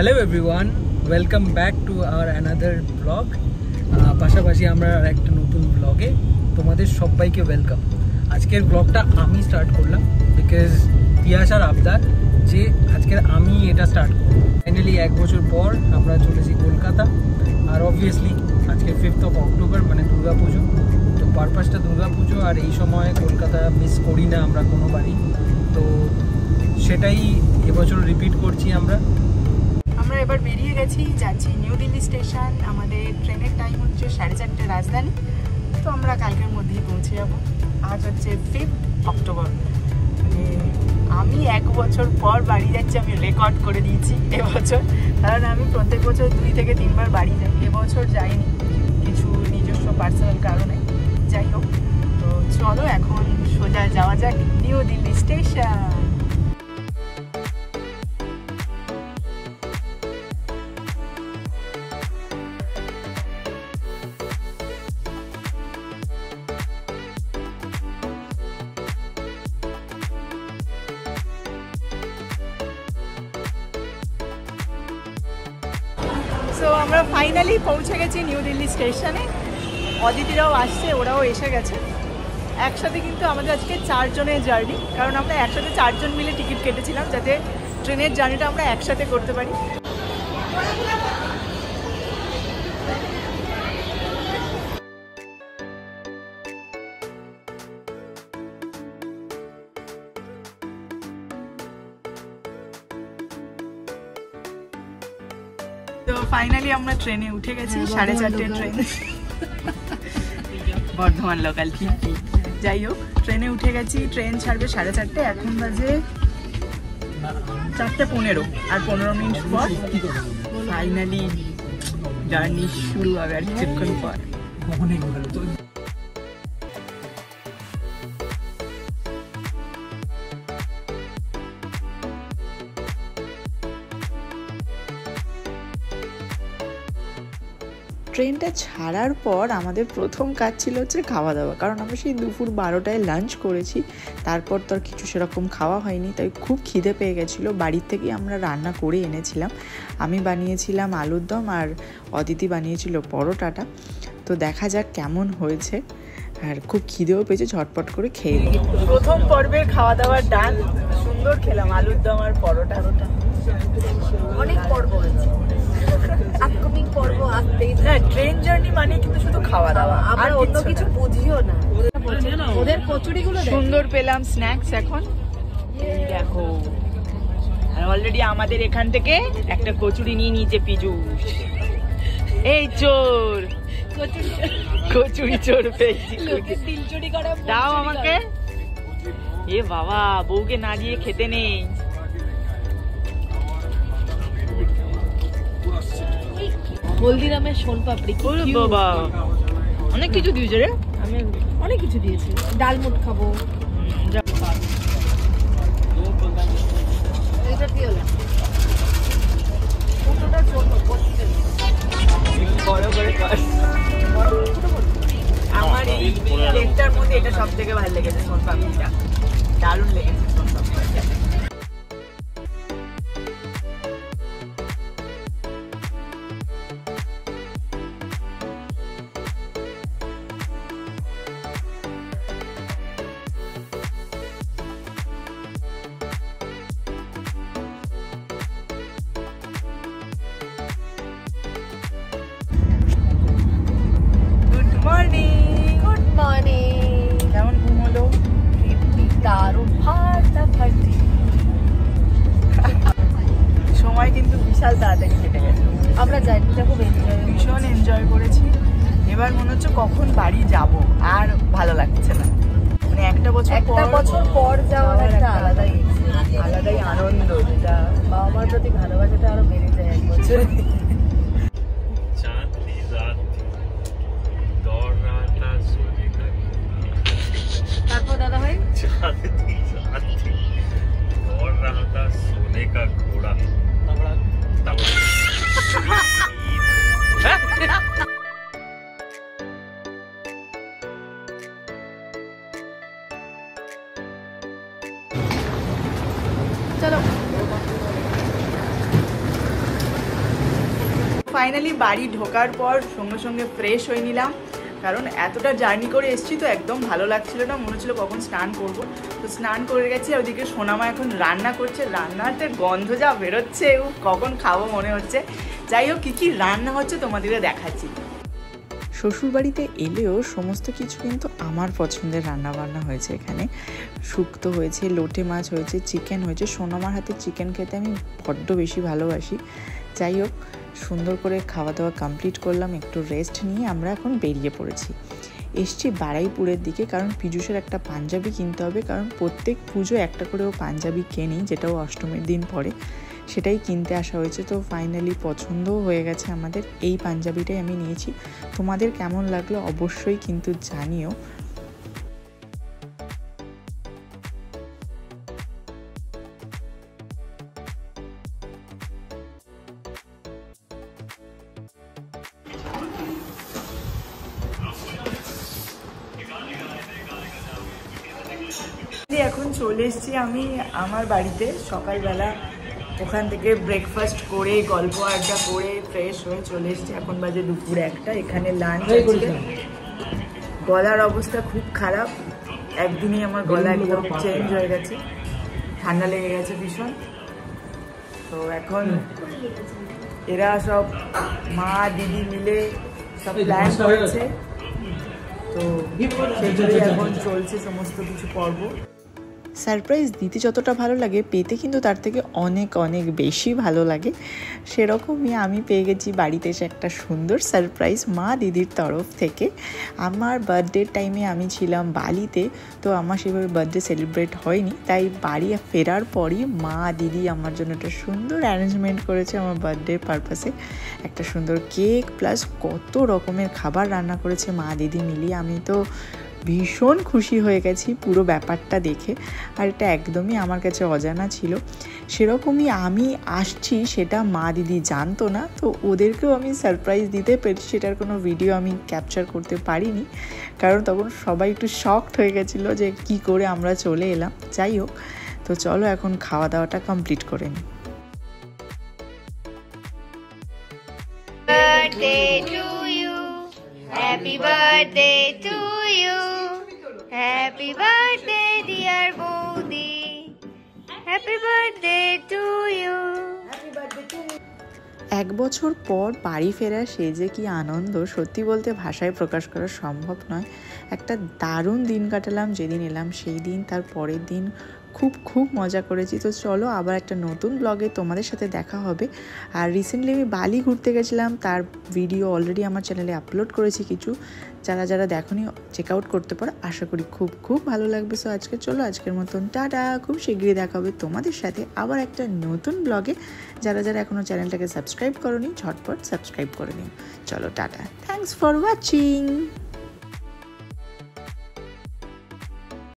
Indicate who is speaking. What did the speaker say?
Speaker 1: Hello everyone, welcome back to our another blog. পাশাপাশি আমরা একটা নতুন ব্লগে তোমাদের সবাইকে ওয়েলকাম। আজকের ব্লগটা আমি স্টার্ট করলাম বিকজ পিয়াসার আবদার যে আজকের আমি এটা স্টার্ট করব। ফাইনালি 1 বছর পর আমরা চলেছি কলকাতা, আর অবভিয়াসলি আজকে 5th of October মানে দুর্গা পুজো। তো পারপাসটা দুর্গা পুজো, আর এই সময় কলকাতা মিস করি না আমরা কোনোবারই, তো সেটাই এবছর রিপিট করছি আমরা
Speaker 2: এবার বেরিয়ে গেছি, যাচ্ছি নিউ দিল্লি স্টেশন। আমাদের ট্রেনের টাইম হচ্ছে 4:30 রাজধানী, তো আমরা কালকের মধ্যেই পৌঁছে যাব। আজ হচ্ছে 5th October, মানে আমি 1 বছর পর বাড়ি যাচ্ছি। আমি রেকর্ড করে দিয়েছি এবছর, কারণ আমি প্রত্যেক বছর 2 থেকে 3 বার বাড়ি যাই। এবছর যাইনি কিছু নিজস্ব পার্সোনাল কারণে। যাই হোক, তো চলো এখন সোজা যাওয়া যাক নিউ দিল্লি স্টেশন। তো আমরা ফাইনালি পৌঁছে গেছি নিউ দিল্লি স্টেশনে। অদিতিরাও আসছে, ওরাও এসে গেছে একসাথে। কিন্তু আমাদের আজকে 4 জনের জার্নি, কারণ আমরা একসাথে 4 জন মিলে টিকিট কেটেছিলাম যাতে ট্রেনের জার্নিটা আমরা একসাথে করতে পারি। তো ফাইনালি আমরা ট্রেনে উঠে গেছি। 4:30 ট্রেন, বর্ধমান লোকাল। যাই হোক, ট্রেনে উঠে গেছি। ট্রেন ছাড়বে 4:30, এখন বাজে 4:15, আর 15 মিনিট পর ফাইনালি জার্নি শুরু হবে আর কিছুক্ষণ পর।
Speaker 3: ট্রেনটা ছাড়ার পর আমাদের প্রথম কাজ ছিল হচ্ছে খাওয়া দাওয়া, কারণ আমরা সেই দুপুর 12টায় লাঞ্চ করেছি। তারপর তো আর কিছু সেরকম খাওয়া হয়নি, তাই খুব খিদে পেয়ে গেছিলো। বাড়ির থেকে আমরা রান্না করে এনেছিলাম। আমি বানিয়েছিলাম আলুর দম, আর অদিতি বানিয়েছিল পরোটাটা। তো দেখা যাক কেমন হয়েছে, আর খুব খিদেও পেয়েছে, ঝটপট করে খেয়ে নিই।
Speaker 2: প্রথম পর্বের খাওয়া দাওয়ার ডান, সুন্দর খেলাম আলুর দম আর পরোটা। অনেক পর্ব হয়েছে, আপকামিং পর্ব আসতেই। হ্যাঁ, ট্রেন জার্নি মানে কিন্তু শুধু খাওয়া দাওয়া, আর অন্য কিছু বুঝিও না। ওদের কচুরিগুলো সুন্দর পেলাম স্ন্যাক্স। এখন দেখো, আর অলরেডি আমাদের এখান থেকে একটা কচুরি নিয়ে নিয়েছে পিজুষ। এই চোর, কচুরি চোর পেয়েছি। দাও আমাকে। এ বাবা, বউকে না দিয়ে খেতে নেই।
Speaker 4: হলদিরামের সোনপাপড়ি,
Speaker 2: বাবা অনেক কিছু দিয়েছে রে।
Speaker 4: আমি অনেক কিছু দিয়েছি। ডালমুট খাবো। এটা কি হলো? ছোটটা ছোট করতে
Speaker 2: বড় করে কর। আমার এই প্লেটটার মধ্যে এটা সব থেকে ভালো লেগেছে, সোনপাপড়িটা দারুণ লেগেছে। সোনপাপড়িটা
Speaker 4: গুড মর্নিং।
Speaker 2: কেমন ঘুম হলো?
Speaker 4: দারুণ ফাটাফাটি।
Speaker 2: সময় কিন্তু বিশাল তাড়াতাড়ি কেটে গেছে।
Speaker 4: আমরা জার্নিটা খুব
Speaker 2: ভীষণ এনজয় করেছি। এবার মনে হচ্ছে কখন বাড়ি যাব, আর ভালো লাগছে না। মানে একটা বছর
Speaker 4: পর যাওয়ার একটা আলাদাই
Speaker 2: আনন্দ, যেটা
Speaker 4: বাবা মার প্রতি ভালোবাসাটা আরো বেড়ে যায় 1 বছরে। তারপর দাদা ভাই
Speaker 5: सोने का घोड़ा
Speaker 4: চলো।
Speaker 2: ফাইনালি বাড়ি ঢোকার পর সঙ্গে সঙ্গে ফ্রেশ হয়ে নিলাম, কারণ এতটা জার্নি করে এসেছি তো একদম ভালো লাগছিল না, মনে হচ্ছিল কখন স্নান করব। তো স্নান করে গেছি, আর ওদিকে সোনামা এখন রান্না করছে, রান্নাতে গন্ধ যা বেরোচ্ছে কখন খাবো মনে হচ্ছে। যাই হোক কী কী রান্না হচ্ছে তোমাদেরকে দেখাচ্ছি।
Speaker 3: শ্বশুরবাড়িতে এলেও সমস্ত কিছু কিন্তু আমার পছন্দের রান্নাবান্না হয়েছে। এখানে শুক্তো হয়েছে, লোটে মাছ হয়েছে, চিকেন হয়েছে। সোনামার হাতে চিকেন খেতে আমি বড্ড বেশি ভালোবাসি। যাই হোক সুন্দর করে খাওয়া দাওয়া কমপ্লিট করলাম, একটু রেস্ট নিয়ে আমরা এখন বেরিয়ে পড়েছি। এসছি বারাইপুরের দিকে, কারণ পীযূষের একটা পাঞ্জাবি কিনতে হবে, কারণ প্রত্যেক পুজো একটা করেও পাঞ্জাবি কেনি, যেটাও অষ্টমীর দিন পরে, সেটাই কিনতে আসা হয়েছে। তো ফাইনালি পছন্দও হয়ে গেছে আমাদের, এই পাঞ্জাবিটাই আমি নিয়েছি। তোমাদের কেমন লাগলো অবশ্যই কিন্তু জানিও।
Speaker 2: এখন চলে এসেছি আমি আমার বাড়িতে। সকালবেলা ওখান থেকে ব্রেকফাস্ট করে গল্প আড্ডা করে ফ্রেশ হয়ে চলে এসেছি। এখন বাজে দুপুর 1টা। এখানে লাঞ্চ হচ্ছে। গলার অবস্থা খুব খারাপ, একদিনই আমার গলা একদম চেঞ্জ হয়ে গেছে, ঠান্ডা লেগে গেছে ভীষণ। তো এখন এরা সব মা দিদি মিলে সব প্ল্যান করেছে, তো সেগুলোই এখন চলছে সমস্ত কিছু পর্ব।
Speaker 3: সারপ্রাইজ দিতে যতটা ভালো লাগে, পেতে কিন্তু তার থেকে অনেক অনেক বেশি ভালো লাগে। সেরকমই আমি পেয়ে গেছি বাড়িতে এসে একটা সুন্দর সারপ্রাইজ মা দিদির তরফ থেকে। আমার বার্থডের টাইমে আমি ছিলাম বালিতে, তো আমার সেভাবে বার্থডে সেলিব্রেট হয়নি, তাই বাড়ি ফেরার পরই মা দিদি আমার জন্য একটা সুন্দর অ্যারেঞ্জমেন্ট করেছে আমার বার্থডের পারপাসে। একটা সুন্দর কেক প্লাস কত রকমের খাবার রান্না করেছে মা দিদি মিলিয়ে। আমি তো ভীষণ খুশি হয়ে গেছি পুরো ব্যাপারটা দেখে, আর এটা একদমই আমার কাছে অজানা ছিল। সেরকমই আমি আসছি সেটা মা দিদি জানতো না, তো ওদেরকেও আমি সারপ্রাইজ দিতে পেরেছি। সেটার কোনো ভিডিও আমি ক্যাপচার করতে পারিনি, কারণ তখন সবাই একটু শকড হয়ে গেছিলো যে কি করে আমরা চলে এলাম। যাই হোক, তো চলো এখন খাওয়া দাওয়াটা কমপ্লিট করে নিই।
Speaker 6: Happy birthday to you. Happy birthday dear Bodhi. Happy birthday to you.
Speaker 3: এক বছর পর বাড়ি ফেরা সে যে কি আনন্দ, সত্যি বলতে ভাষায় প্রকাশ করা সম্ভব নয়। একটা দারুণ দিন কাটালাম যেদিন এলাম সেই দিন, তার পরের দিন খুব মজা করেছি। তো চলো আবার একটা নতুন ব্লগে তোমাদের সাথে দেখা হবে। আর রিসেন্টলি আমি বালি ঘুরতে গেছিলাম, তার ভিডিও অলরেডি আমার চ্যানেলে আপলোড করেছি কিছু, যারা দেখোনি চেক আউট করতে পারো। আশা করি খুব ভালো লাগবে। সো আজকের মতন টাটা, খুব শীঘ্রই দেখা হবে তোমাদের সাথে আবার একটা নতুন ব্লগে। যারা এখনও চ্যানেলটাকে সাবস্ক্রাইব করোনি ঝটপট সাবস্ক্রাইব করে নিও। চলো টাটা, থ্যাংকস ফর ওয়াচিং।